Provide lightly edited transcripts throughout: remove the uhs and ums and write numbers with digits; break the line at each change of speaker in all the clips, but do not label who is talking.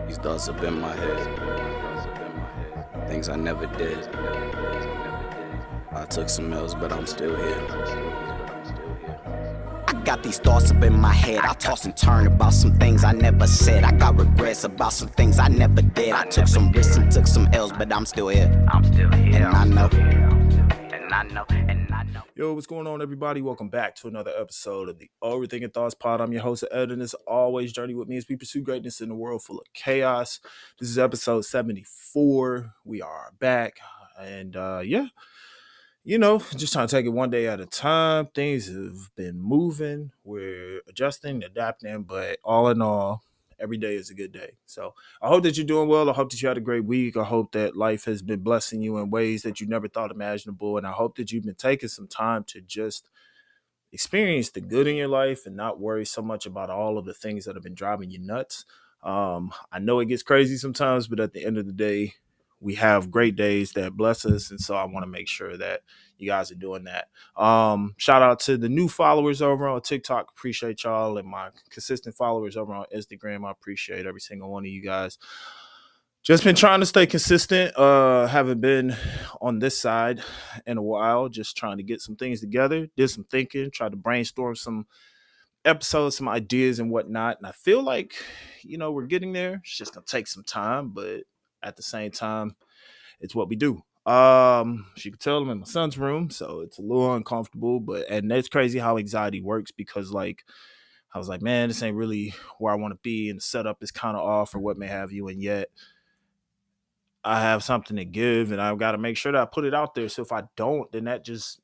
These thoughts up in my head, things I never did. I took some L's, but I'm still here. I got these thoughts up in my head. I toss and turn about some things I never said. I got regrets about some things I never did. I took some risks and took some L's, but I'm still here. And I know.
Yo, what's going on, everybody? Welcome back to another episode of the Overthinking Thoughts Pod. I'm your host, Ed, and as always, journey with me as we pursue greatness in a world full of chaos. This is episode 74. We are back, and just trying to take it one day at a time. Things have been moving. We're adjusting, adapting, but all in all, every day is a good day. So I hope that you're doing well. I hope that you had a great week. I hope that life has been blessing you in ways that you never thought imaginable. And I hope that you've been taking some time to just experience the good in your life and not worry so much about all of the things that have been driving you nuts. I know it gets crazy sometimes, but at the end of the day, we have great days that bless us. And so I want to make sure that you guys are doing that. Shout out to the new followers over on TikTok. Appreciate y'all. And my consistent followers over on Instagram. I appreciate every single one of you guys. Just been trying to stay consistent. Haven't been on this side in a while. Just trying to get some things together. Did some thinking. Tried to brainstorm some episodes, some ideas and whatnot. And I feel like, we're getting there. It's just going to take some time. But at the same time, it's what we do. As you can tell, I'm in my son's room, so it's a little uncomfortable. And that's crazy how anxiety works because, I was like, man, this ain't really where I want to be. And the setup is kind of off or what may have you. And yet, I have something to give and I've got to make sure that I put it out there. So if I don't, then that just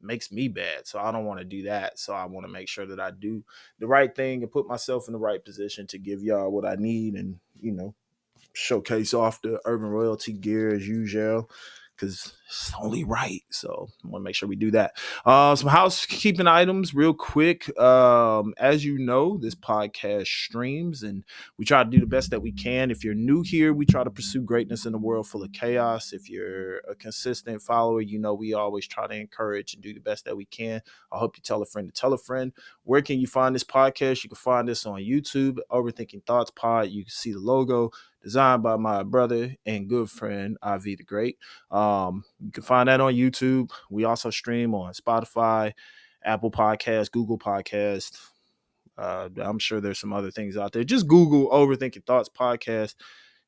makes me bad. So I don't want to do that. So I want to make sure that I do the right thing and put myself in the right position to give y'all what I need and, showcase off the urban royalty gear as usual. Because it's only right. So I want to make sure we do that. Some housekeeping items real quick. As you know, this podcast streams and we try to do the best that we can. If you're new here, we try to pursue greatness in a world full of chaos. If you're a consistent follower, we always try to encourage and do the best that we can. I hope you tell a friend to tell a friend. Where can you find this podcast? You can find this on YouTube, Overthinking Thoughts Pod. You can see the logo designed by my brother and good friend, IV the Great. You can find that on YouTube. We also stream on Spotify, Apple Podcasts, Google Podcasts. I'm sure there's some other things out there. Just Google Overthinking Thoughts Podcast.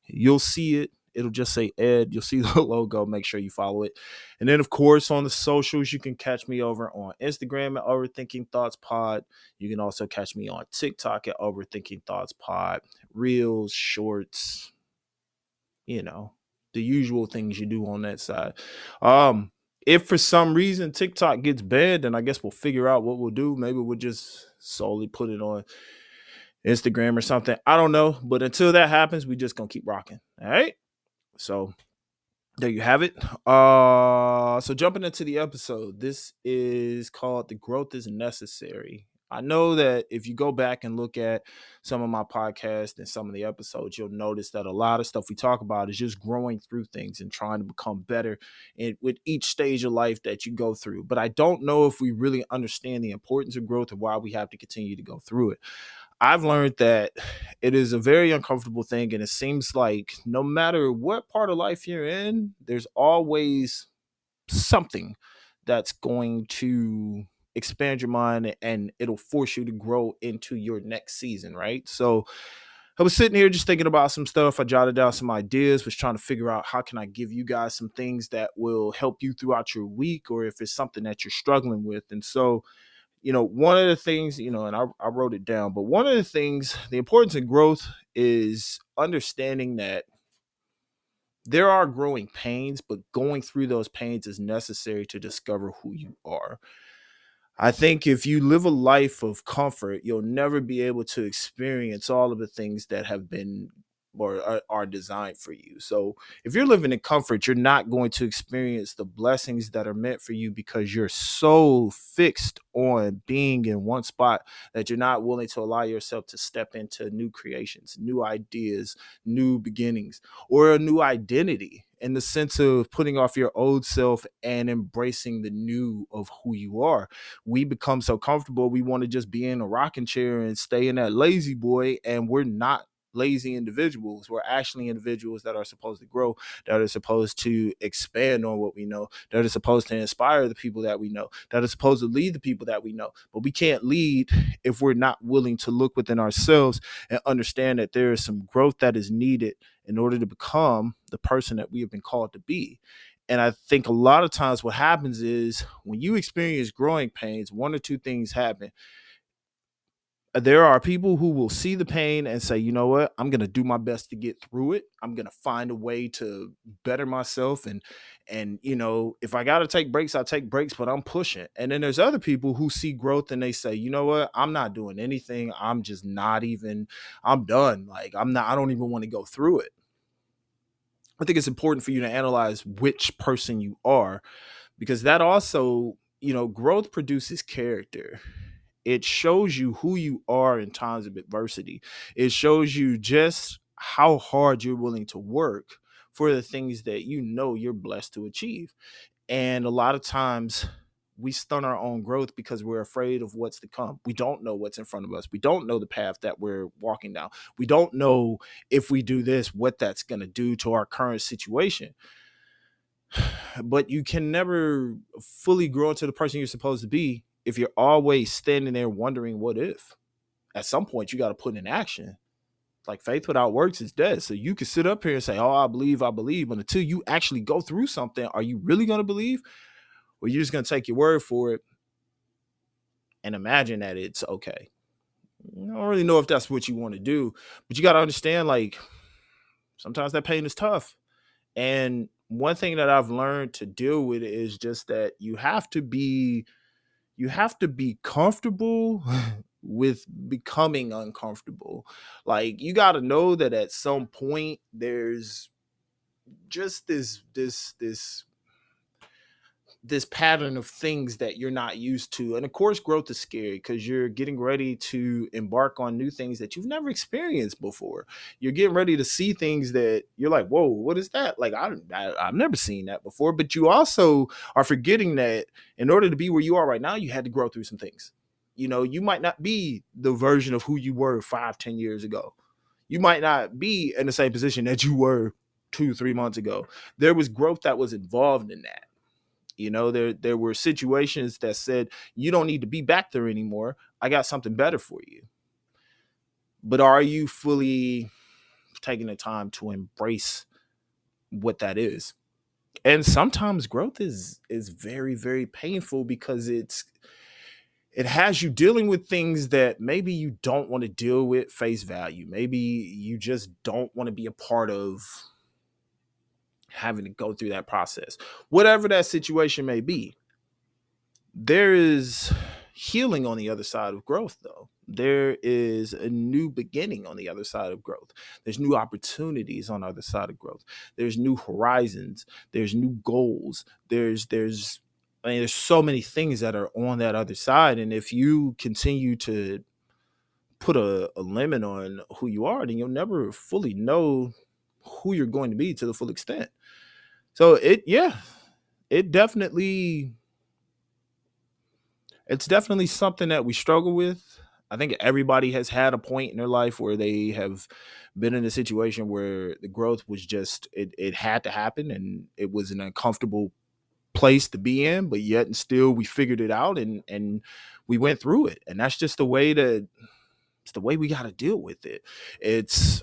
You'll see it. It'll just say Ed. You'll see the logo. Make sure you follow it. And then, of course, on the socials, you can catch me over on Instagram at Overthinking Thoughts Pod. You can also catch me on TikTok at Overthinking Thoughts Pod. Reels, shorts, the usual things you do on that side. If for some reason TikTok gets banned, then I guess we'll figure out what we'll do. Maybe we'll just solely put it on Instagram or something. I don't know. But until that happens, we just going to keep rocking. All right. So there you have it. So jumping into the episode, this is called The Growth is Necessary. I know that if you go back and look at some of my podcasts and some of the episodes, you'll notice that a lot of stuff we talk about is just growing through things and trying to become better with each stage of life that you go through. But I don't know if we really understand the importance of growth and why we have to continue to go through it. I've learned that it is a very uncomfortable thing, and it seems like no matter what part of life you're in, there's always something that's going to expand your mind and it'll force you to grow into your next season, right? So I was sitting here just thinking about some stuff. I jotted down some ideas, was trying to figure out how can I give you guys some things that will help you throughout your week or if it's something that you're struggling with. And so one of the things, and I wrote it down, but one of the things, the importance of growth is understanding that there are growing pains, but going through those pains is necessary to discover who you are. I think if you live a life of comfort, you'll never be able to experience all of the things that have been or are designed for you. So if you're living in comfort, you're not going to experience the blessings that are meant for you because you're so fixed on being in one spot that you're not willing to allow yourself to step into new creations, new ideas, new beginnings, or a new identity in the sense of putting off your old self and embracing the new of who you are. We become so comfortable, we want to just be in a rocking chair and stay in that lazy boy, and we're not lazy individuals. We're actually individuals that are supposed to grow, that are supposed to expand on what we know, that are supposed to inspire the people that we know, that are supposed to lead the people that we know. But we can't lead if we're not willing to look within ourselves and understand that there is some growth that is needed in order to become the person that we have been called to be. And I think a lot of times what happens is when you experience growing pains, one or two things happen. There are people who will see the pain and say, you know what, I'm going to do my best to get through it. I'm going to find a way to better myself. And, if I got to take breaks, I'll take breaks, but I'm pushing. And then there's other people who see growth and they say, you know what, I'm not doing anything. I'm just not even, I'm done. Like, I don't even want to go through it. I think it's important for you to analyze which person you are, because that also, growth produces character. It shows you who you are in times of adversity. It shows you just how hard you're willing to work for the things that you're blessed to achieve. And a lot of times we stunt our own growth because we're afraid of what's to come. We don't know what's in front of us. We don't know the path that we're walking down. We don't know if we do this, what that's going to do to our current situation. But you can never fully grow into the person you're supposed to be if you're always standing there wondering what if. At some point you got to put in action. Like, faith without works is dead. So you can sit up here and say, oh, I believe, but until you actually go through something, are you really going to believe? Or you're just going to take your word for it and imagine that it's okay? I don't really know if that's what you want to do, but you got to understand, like, sometimes that pain is tough. And one thing that I've learned to deal with is just that you have to be comfortable with becoming uncomfortable. Like, you got to know that at some point there's just this pattern of things that you're not used to. And of course, growth is scary because you're getting ready to embark on new things that you've never experienced before. You're getting ready to see things that you're like, whoa, what is that? Like, I've never seen that before. But you also are forgetting that in order to be where you are right now, you had to grow through some things. You might not be the version of who you were 5, 10 years ago. You might not be in the same position that you were 2, 3 months ago. There was growth that was involved in that. There were situations that said, you don't need to be back there anymore. I got something better for you. But are you fully taking the time to embrace what that is? And sometimes growth is very, very painful because it has you dealing with things that maybe you don't want to deal with face value. Maybe you just don't want to be a part of having to go through that process. Whatever that situation may be, there is healing on the other side of growth, though. There is a new beginning on the other side of growth. There's new opportunities on the other side of growth. There's new horizons. There's new goals. There's so many things that are on that other side. And if you continue to put a limit on who you are, then you'll never fully know who you're going to be to the full extent. So it definitely it's definitely something that we struggle with. I think everybody has had a point in their life where they have been in a situation where the growth was just it had to happen, and it was an uncomfortable place to be in, but yet and still we figured it out, and we went through it. And that's just it's the way we got to deal with it. It's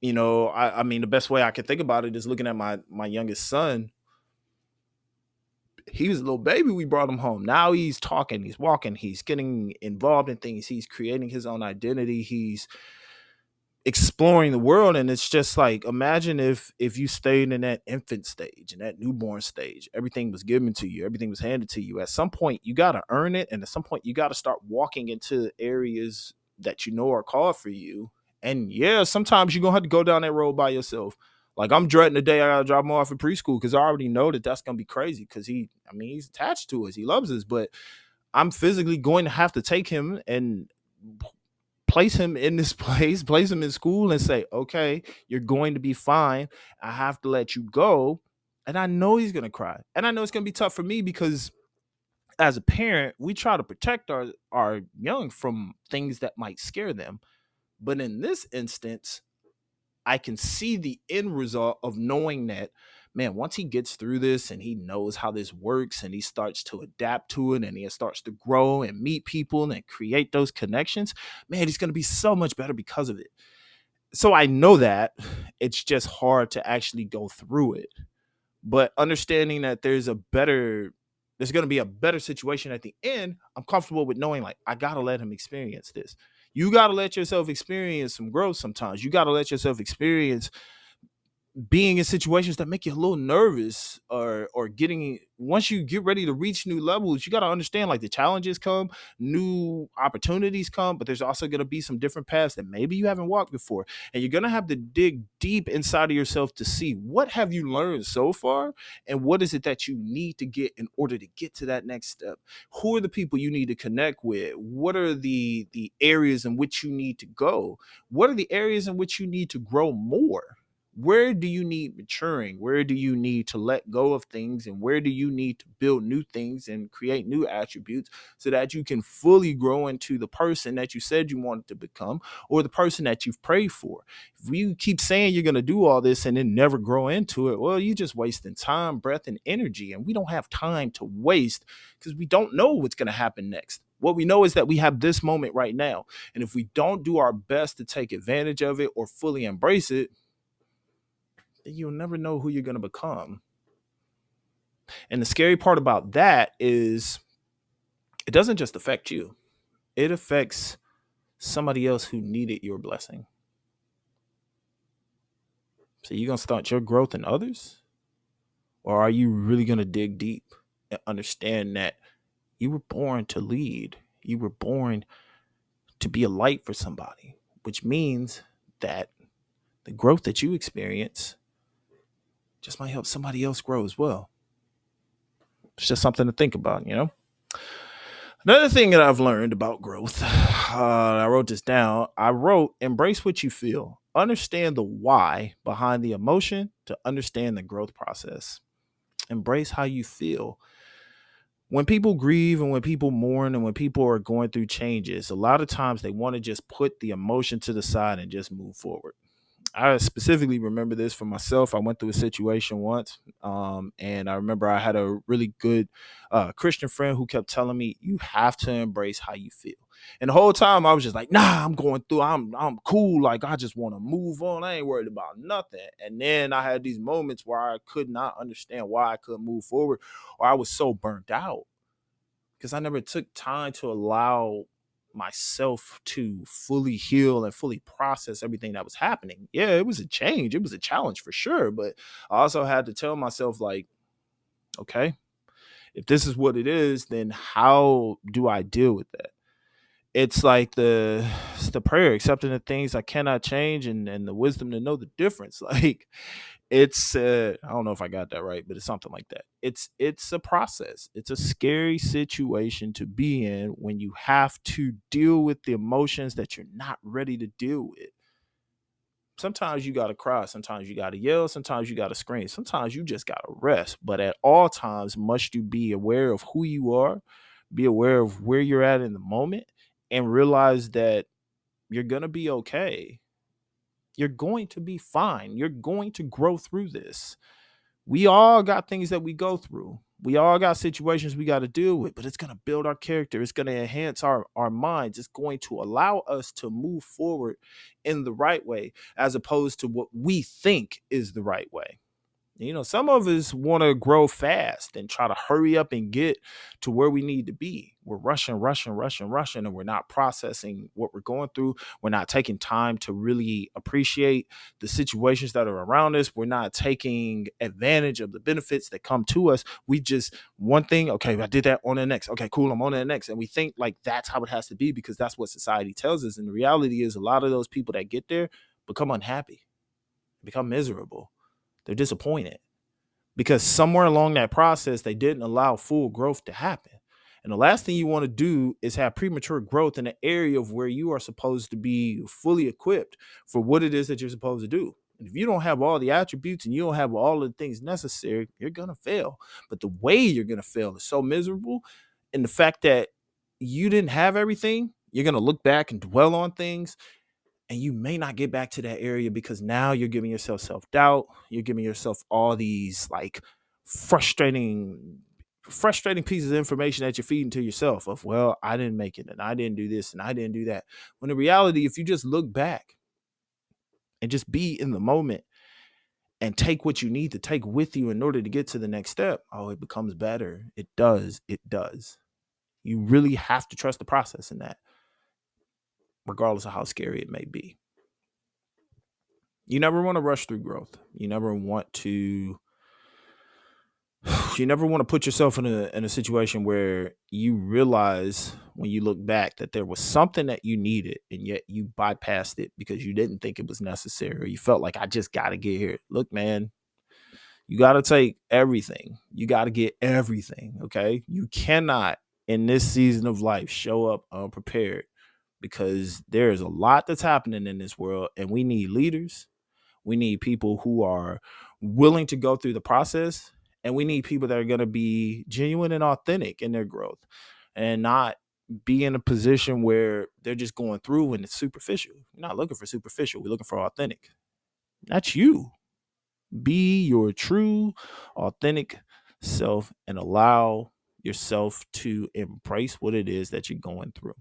I mean, the best way I can think about it is looking at my youngest son. He was a little baby. We brought him home. Now he's talking, he's walking, he's getting involved in things, he's creating his own identity, he's exploring the world. And it's just like, imagine if you stayed in that infant stage, in that newborn stage. Everything was given to you, everything was handed to you. At some point you got to earn it, and at some point you got to start walking into areas that are called for you. And yeah, sometimes you're gonna have to go down that road by yourself. Like, I'm dreading the day I gotta drop him off at preschool because I already know that that's gonna be crazy, because he's attached to us, he loves us, but I'm physically going to have to take him and place him in this place, place him in school, and say, okay, you're going to be fine. I have to let you go. And I know he's gonna cry. And I know it's gonna be tough for me because as a parent, we try to protect our young from things that might scare them. But in this instance, I can see the end result of knowing that, man, once he gets through this and he knows how this works and he starts to adapt to it and he starts to grow and meet people and create those connections, man, he's going to be so much better because of it. So I know that it's just hard to actually go through it. But understanding that there's going to be a better situation at the end, I'm comfortable with knowing, like, I got to let him experience this. You got to let yourself experience some growth sometimes. You got to let yourself experience being in situations that make you a little nervous, or getting, once you get ready to reach new levels, you got to understand, like, the challenges come, new opportunities come, but there's also going to be some different paths that maybe you haven't walked before, and you're going to have to dig deep inside of yourself to see what have you learned so far, and what is it that you need to get in order to get to that next step. Who are the people you need to connect with? What are the areas in which you need to go? What are the areas in which you need to grow more? Where do you need maturing? Where do you need to let go of things? And where do you need to build new things and create new attributes so that you can fully grow into the person that you said you wanted to become, or the person that you've prayed for? If you keep saying you're going to do all this and then never grow into it, well, you're just wasting time, breath, and energy. And we don't have time to waste because we don't know what's going to happen next. What we know is that we have this moment right now. And if we don't do our best to take advantage of it or fully embrace it, you'll never know who you're going to become. And the scary part about that is it doesn't just affect you, it affects somebody else who needed your blessing. So you're going to start your growth in others? Or are you really going to dig deep and understand that you were born to lead? You were born to be a light for somebody, which means that the growth that you experience just might help somebody else grow as well. It's just something to think about, you know? Another thing that I've learned about growth, I wrote this down. I wrote, embrace what you feel. Understand the why behind the emotion to understand the growth process. Embrace how you feel. When people grieve and when people mourn and when people are going through changes, a lot of times they want to just put the emotion to the side and just move forward. I specifically remember this for myself. I went through a situation once, and I remember I had a really good Christian friend who kept telling me, "You have to embrace how you feel." And the whole time I was just like, "Nah, I'm going through. I'm cool. Like, I just want to move on. I ain't worried about nothing." And then I had these moments where I could not understand why I couldn't move forward, or I was so burnt out because I never took time to allow myself to fully heal and fully process everything that was happening. Yeah, it was a change. It was a challenge for sure. But I also had to tell myself, like, okay, if this is what it is, then how do I deal with that? It's the prayer, accepting the things I cannot change, and the wisdom to know the difference. Like, it's I don't know if I got that right, but it's something like that. It's a process. It's a scary situation to be in when you have to deal with the emotions that you're not ready to deal with. Sometimes you got to cry, sometimes you got to yell, sometimes you got to scream, sometimes you just got to rest. But at all times must you be aware of who you are, be aware of where you're at in the moment, and realize that you're going to be okay. You're going to be fine. You're going to grow through this. We all got things that we go through. We all got situations we got to deal with, but it's going to build our character. It's going to enhance our minds. It's going to allow us to move forward in the right way, as opposed to what we think is the right way. You know, some of us want to grow fast and try to hurry up and get to where we need to be. We're rushing, and we're not processing what we're going through. We're not taking time to really appreciate the situations that are around us. We're not taking advantage of the benefits that come to us. We just, one thing, okay, I did that, on the next. Okay, cool, I'm on to the next. And we think like that's how it has to be because that's what society tells us. And the reality is a lot of those people that get there become unhappy, become miserable. They're disappointed because somewhere along that process, they didn't allow full growth to happen. And the last thing you want to do is have premature growth in an area of where you are supposed to be fully equipped for what it is that you're supposed to do. And if you don't have all the attributes and you don't have all the things necessary, you're going to fail. But the way you're going to fail is so miserable. And the fact that you didn't have everything, you're going to look back and dwell on things And you may not get back to that area because now you're giving yourself self-doubt. You're giving yourself all these like frustrating frustrating pieces of information that you're feeding to yourself of, well, I didn't make it and I didn't do this and I didn't do that. When in reality, if you just look back and just be in the moment and take what you need to take with you in order to get to the next step, oh, it becomes better. It does. It does. You really have to trust the process in that, regardless of how scary it may be. You never want to rush through growth. You never want to put yourself in a situation where you realize when you look back that there was something that you needed and yet you bypassed it because you didn't think it was necessary, or you felt like, I just got to get here. Look, man, you got to take everything. You got to get everything. Okay. You cannot in this season of life show up unprepared, because there is a lot that's happening in this world and we need leaders. We need people who are willing to go through the process, and we need people that are going to be genuine and authentic in their growth and not be in a position where they're just going through and it's superficial. We're not looking for superficial. We're looking for authentic. That's you. Be your true, authentic self and allow yourself to embrace what it is that you're going through.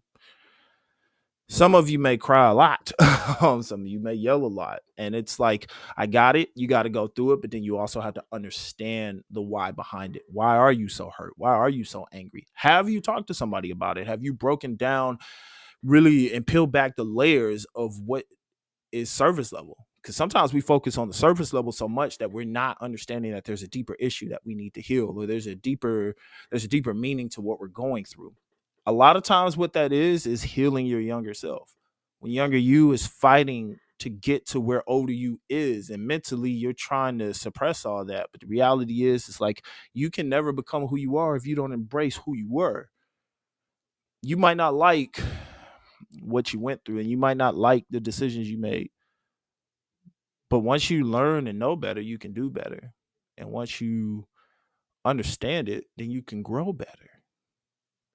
Some of you may cry a lot. Some of you may yell a lot. And it's like, I got it. You got to go through it. But then you also have to understand the why behind it. Why are you so hurt? Why are you so angry? Have you talked to somebody about it? Have you broken down really and peeled back the layers of what is surface level? Because sometimes we focus on the surface level so much that we're not understanding that there's a deeper issue that we need to heal, or there's a deeper meaning to what we're going through. A lot of times what that is healing your younger self. When younger you is fighting to get to where older you is, and mentally you're trying to suppress all that, but the reality is it's like you can never become who you are if you don't embrace who you were. You might not like what you went through and you might not like the decisions you made, but once you learn and know better, you can do better. And once you understand it, then you can grow better.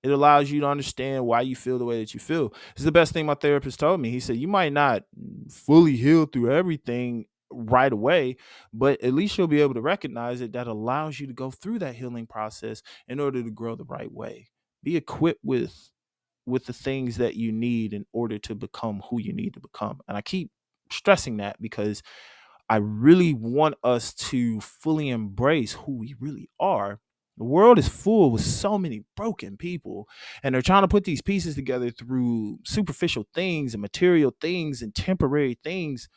It allows you to understand why you feel the way that you feel. This is the best thing my therapist told me. He said, you might not fully heal through everything right away, but at least you'll be able to recognize it. That allows you to go through that healing process in order to grow the right way. Be equipped with the things that you need in order to become who you need to become. And I keep stressing that because I really want us to fully embrace who we really are. The world is full with so many broken people, and they're trying to put these pieces together through superficial things and material things and temporary things,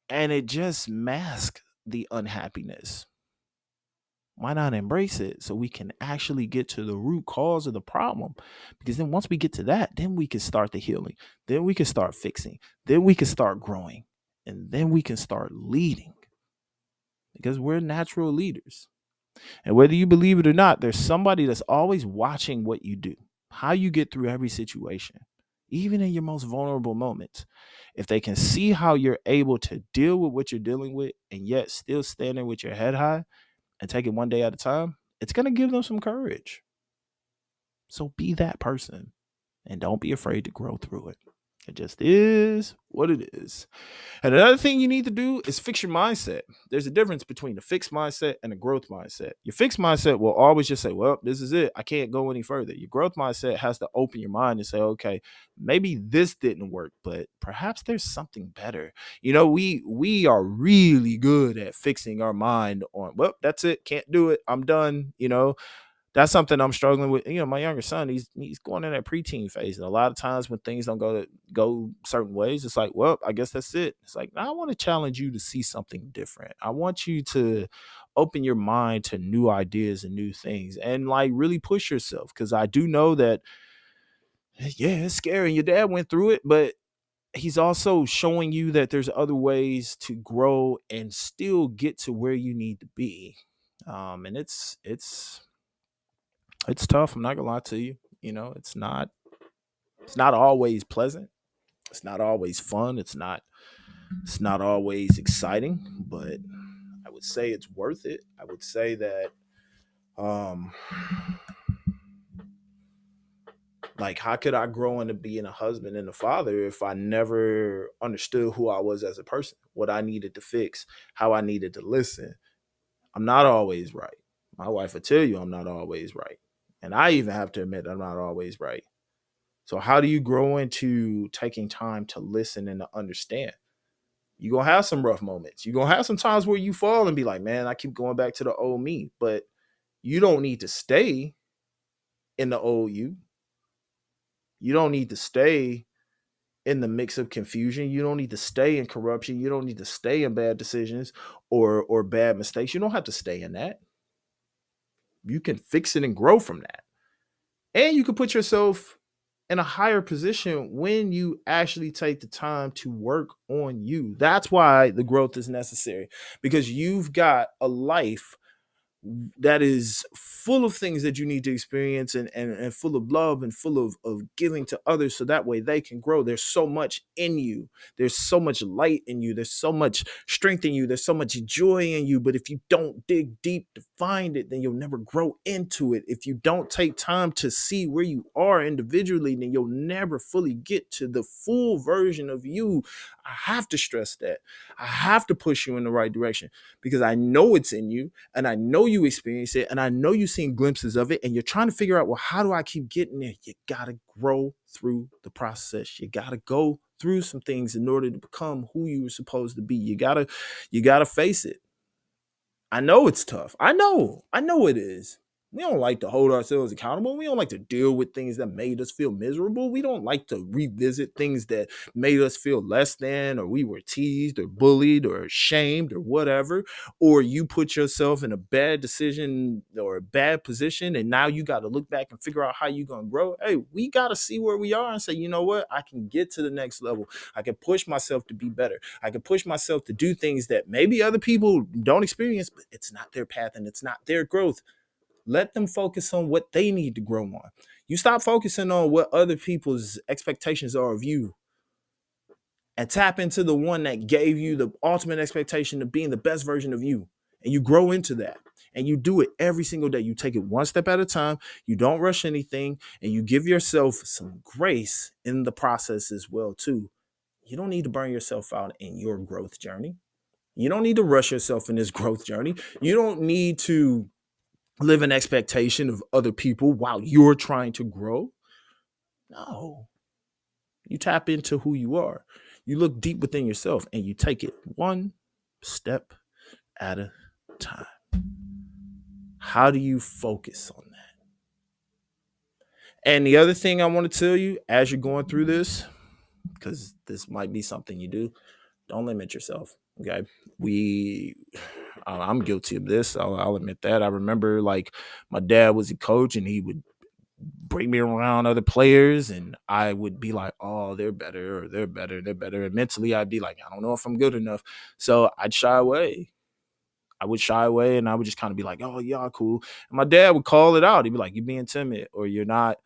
and it just masks the unhappiness. Why not embrace it so we can actually get to the root cause of the problem? Because then once we get to that, then we can start the healing. Then we can start fixing. Then we can start growing. And then we can start leading, because we're natural leaders. And whether you believe it or not, there's somebody that's always watching what you do, how you get through every situation, even in your most vulnerable moments. If they can see how you're able to deal with what you're dealing with and yet still standing with your head high and take it one day at a time, it's going to give them some courage. So be that person and don't be afraid to grow through it. It just is what it is. And another thing you need to do is fix your mindset. There's a difference between a fixed mindset and a growth mindset. Your fixed mindset will always just say, well, this is it. I can't go any further. Your growth mindset has to open your mind and say, okay, maybe this didn't work, but perhaps there's something better. We are really good at fixing our mind on, well, that's it. Can't do it. I'm done. That's something I'm struggling with. My younger son, he's going in that preteen phase, and a lot of times when things don't go certain ways, it's like, well, I guess that's it. It's like, now I want to challenge you to see something different. I want you to open your mind to new ideas and new things, and like really push yourself, because I do know that, yeah, it's scary. Your dad went through it, but he's also showing you that there's other ways to grow and still get to where you need to be. And it's tough. I'm not gonna lie to you. It's not always pleasant. It's not always fun. It's not always exciting, but I would say it's worth it. I would say that um Like, how could I grow into being a husband and a father if I never understood who I was as a person, what I needed to fix, how I needed to listen? I'm not always right. My wife will tell you I'm not always right. And I even have to admit I'm not always right. So, how do you grow into taking time to listen and to understand? You're going to have some rough moments. You're going to have some times where you fall and be like, man, I keep going back to the old me. But you don't need to stay in the old you. You don't need to stay in the mix of confusion. You don't need to stay in corruption. You don't need to stay in bad decisions or bad mistakes. You don't have to stay in that. You can fix it and grow from that. And you can put yourself in a higher position when you actually take the time to work on you. That's why the growth is necessary, because you've got a life that is full of things that you need to experience, and full of love and full of giving to others so that way they can grow. There's so much in you. There's so much light in you. There's so much strength in you. There's so much joy in you. But if you don't dig deep to find it, then you'll never grow into it. If you don't take time to see where you are individually, then you'll never fully get to the full version of you. I have to stress that. I have to push you in the right direction because I know it's in you, and I know you experience it, and I know you've seen glimpses of it, and you're trying to figure out, well, how do I keep getting there? You gotta grow through the process. You gotta go through some things in order to become who you were supposed to be. You gotta face it. I know it's tough. I know it is. We don't like to hold ourselves accountable. We don't like to deal with things that made us feel miserable. We don't like to revisit things that made us feel less than, or we were teased or bullied or shamed or whatever. Or you put yourself in a bad decision or a bad position, and now you got to look back and figure out how you're going to grow. Hey, we got to see where we are and say, you know what? I can get to the next level. I can push myself to be better. I can push myself to do things that maybe other people don't experience, but it's not their path and it's not their growth. Let them focus on what they need to grow on. You stop focusing on what other people's expectations are of you and tap into the one that gave you the ultimate expectation of being the best version of you. And you grow into that. And you do it every single day. You take it one step at a time. You don't rush anything. And you give yourself some grace in the process as well, too. You don't need to burn yourself out in your growth journey. You don't need to rush yourself in this growth journey. You don't need to live in expectation of other people while you're trying to grow. No, you tap into who you are. You look deep within yourself and you take it one step at a time. How do you focus on that? And the other thing I want to tell you as you're going through this, because this might be something you do, don't limit yourself. Okay. I'm guilty of this. I'll admit that. I remember, like, my dad was a coach and he would bring me around other players and I would be like, oh, they're better, or they're better. And mentally I'd be like, I don't know if I'm good enough. So I'd shy away. I would shy away and I would just kind of be like, oh, y'all cool. And my dad would call it out. He'd be like, you're being timid, or you're not,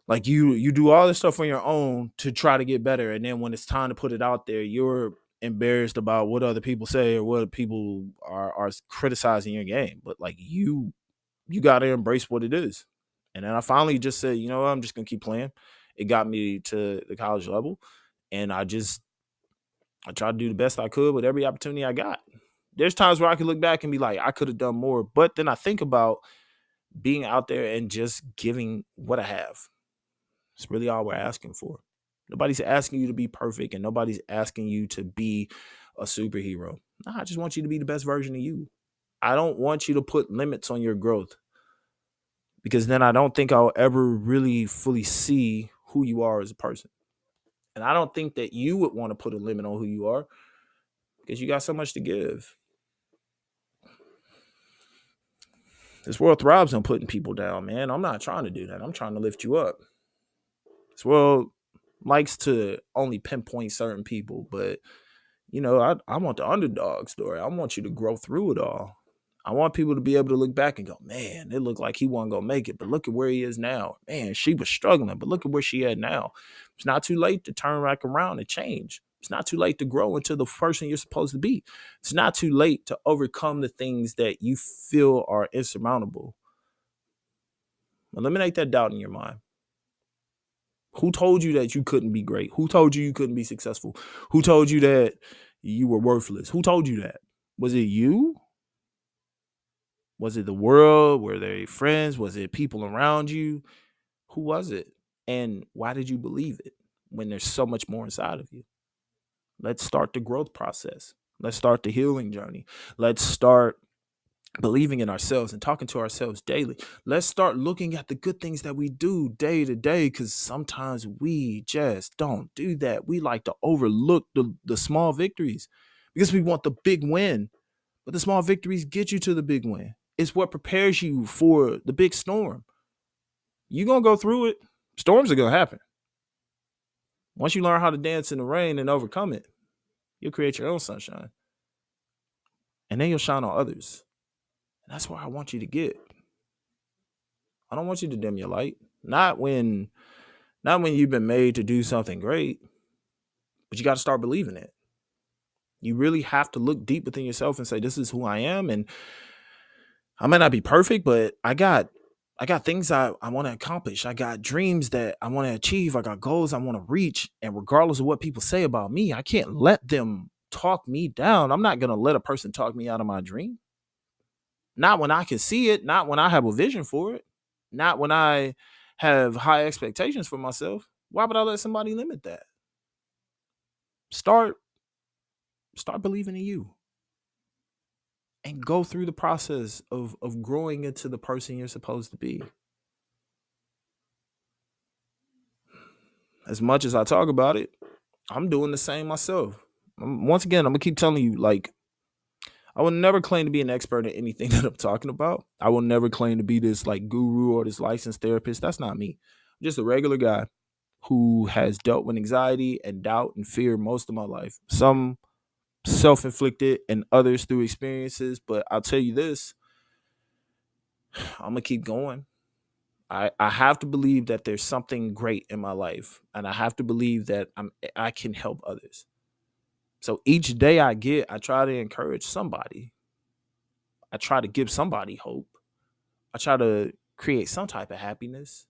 like, you do all this stuff on your own to try to get better. And then when it's time to put it out there, you're embarrassed about what other people say or what people are criticizing your game. But like, you got to embrace what it is. And then I finally just said, you know what, I'm just going to keep playing. It got me to the college level. And I tried to do the best I could with every opportunity I got. There's times where I could look back and be like, I could have done more. But then I think about being out there and just giving what I have. It's really all we're asking for. Nobody's asking you to be perfect, and nobody's asking you to be a superhero. Nah, I just want you to be the best version of you. I don't want you to put limits on your growth, because then I don't think I'll ever really fully see who you are as a person. And I don't think that you would want to put a limit on who you are, because you got so much to give. This world thrives on putting people down, man. I'm not trying to do that. I'm trying to lift you up. This world likes to only pinpoint certain people, but I want the underdog story. I want you to grow through it all. I want people to be able to look back and go, man, it looked like he wasn't going to make it, but look at where he is now. Man, she was struggling, but look at where she at now. It's not too late to turn back around and change. It's not too late to grow into the person you're supposed to be. It's not too late to overcome the things that you feel are insurmountable. Eliminate that doubt in your mind. Who told you that you couldn't be great? Who told you couldn't be successful? Who told you that you were worthless? Who told you that? Was it you? Was it the world? Were they friends? Was it people around you? Who was it? And why did you believe it when there's so much more inside of you? Let's start the growth process. Let's start the healing journey. Let's start believing in ourselves and talking to ourselves daily. Let's start looking at the good things that we do day to day, because sometimes we just don't do that. We like to overlook the small victories because we want the big win. But the small victories get you to the big win. It's what prepares you for the big storm. You're going to go through it. Storms are going to happen. Once you learn how to dance in the rain and overcome it, you'll create your own sunshine. And then you'll shine on others. And that's where I want you to get. I don't want you to dim your light. Not when you've been made to do something great, but you got to start believing it. You really have to look deep within yourself and say, this is who I am. And I might not be perfect, but I got things I want to accomplish. I got dreams that I want to achieve. I got goals I want to reach. And regardless of what people say about me, I can't let them talk me down. I'm not going to let a person talk me out of my dream. Not when I can see it. Not when I have a vision for it. Not when I have high expectations for myself. Why would I let somebody limit that? Start believing in you. And go through the process of growing into the person you're supposed to be. As much as I talk about it, I'm doing the same myself. Once again, I'm going to keep telling you, like, I will never claim to be an expert in anything that I'm talking about. I will never claim to be this like guru or this licensed therapist. That's not me. I'm just a regular guy who has dealt with anxiety and doubt and fear most of my life. Some self-inflicted and others through experiences. But I'll tell you this, I'm going to keep going. I have to believe that there's something great in my life. And I have to believe that I can help others. So each day I try to encourage somebody. I try to give somebody hope. I try to create some type of happiness.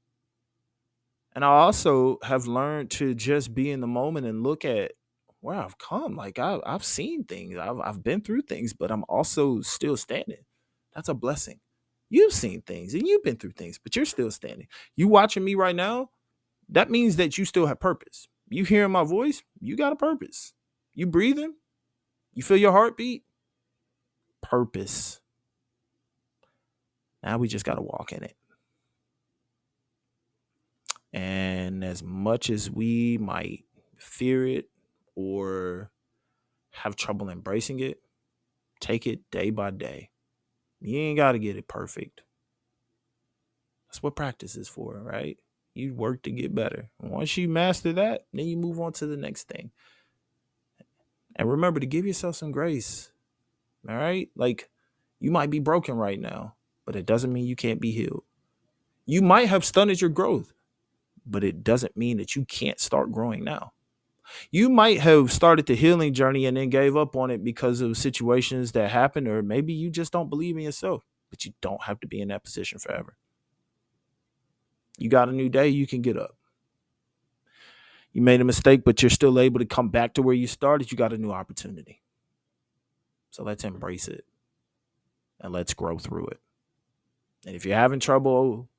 And I also have learned to just be in the moment and look at where I've come. Like I've seen things. I've been through things, but I'm also still standing. That's a blessing. You've seen things and you've been through things, but you're still standing. You watching me right now, that means that you still have purpose. You hearing my voice, you got a purpose. You breathing, you feel your heartbeat, purpose. Now we just got to walk in it. And as much as we might fear it or have trouble embracing it, take it day by day. You ain't got to get it perfect. That's what practice is for, right? You work to get better. And once you master that, then you move on to the next thing. And remember to give yourself some grace. All right? Like, you might be broken right now, but it doesn't mean you can't be healed. You might have stunted your growth, but it doesn't mean that you can't start growing now. You might have started the healing journey and then gave up on it because of situations that happened, or maybe you just don't believe in yourself, but you don't have to be in that position forever. You got a new day, you can get up. You made a mistake, but you're still able to come back to where you started. You got a new opportunity. So let's embrace it and let's grow through it. And if you're having trouble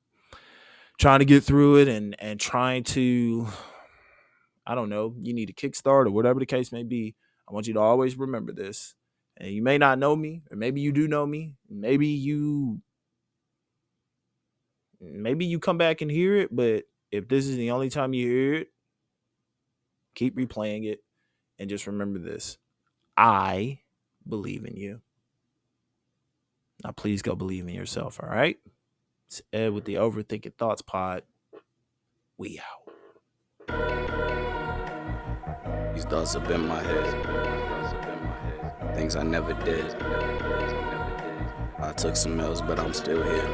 trying to get through it and trying to, I don't know, you need a kickstart or whatever the case may be, I want you to always remember this. And you may not know me, or maybe you do know me. Maybe you come back and hear it, but if this is the only time you hear it, keep replaying it and just remember this. I believe in you. Now, please go believe in yourself, all right? It's Ed with the Overthinking Thoughts Pod. We out.
These thoughts up in my head. Things I never did. I took some L's, but I'm still here.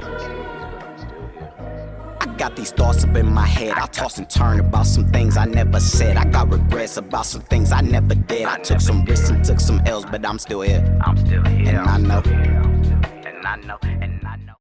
I got these thoughts up in my head. I toss and turn about some things I never said. I got regrets about some things I never did. I took some risks and took some L's, but I'm still here. And I know. And I know.